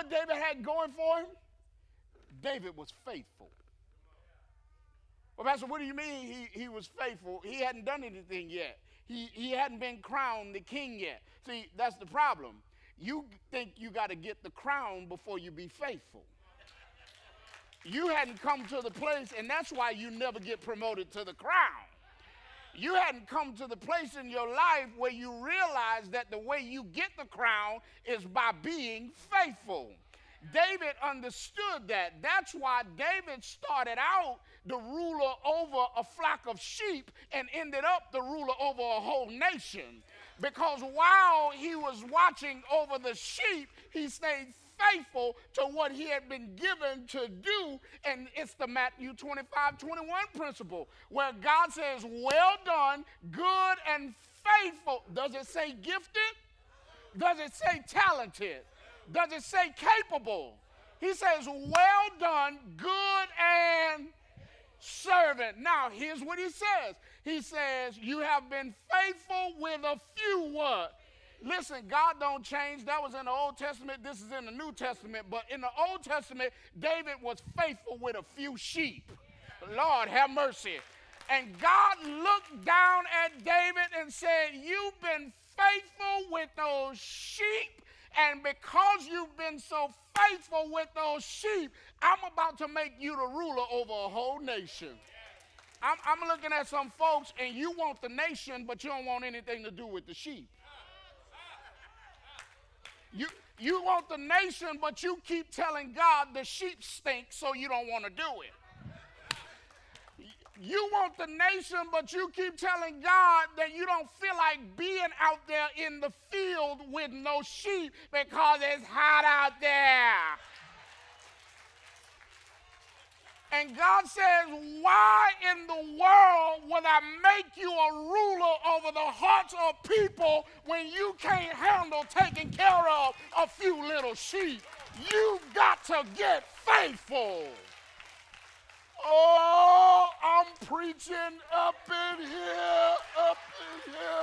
what David had going for him? David was faithful. Well, Pastor, what do you mean he was faithful? He hadn't done anything yet. He hadn't been crowned the king yet. See, that's the problem. You think you got to get the crown before you be faithful. You hadn't come to the place, and that's why you never get promoted to the crown. You hadn't come to the place in your life where you realize that the way you get the crown is by being faithful. David understood that. That's why David started out the ruler over a flock of sheep and ended up the ruler over a whole nation. Because while he was watching over the sheep, he stayed faithful to what he had been given to do. And it's the Matthew 25:21 principle, where God says, well done, good and faithful. Does it say gifted? Does it say talented? Does it say capable? He says, well done, good and servant. Now, here's what he says. He says, you have been faithful with a few what? Listen, God don't change. That was in the Old Testament. This is in the New Testament. But in the Old Testament, David was faithful with a few sheep. Lord, have mercy. And God looked down at David and said, you've been faithful with those sheep. And because you've been so faithful with those sheep, I'm about to make you the ruler over a whole nation. I'm looking at some folks, and you want the nation, but you don't want anything to do with the sheep. You want the nation, but you keep telling God the sheep stink, so you don't want to do it. You want the nation, but you keep telling God that you don't feel like being out there in the field with no sheep because it's hot out there. And God says, why in the world would I make you a ruler over the hearts of people when you can't handle taking care of a few little sheep? You've got to get faithful. Oh, I'm preaching up in here, up in here.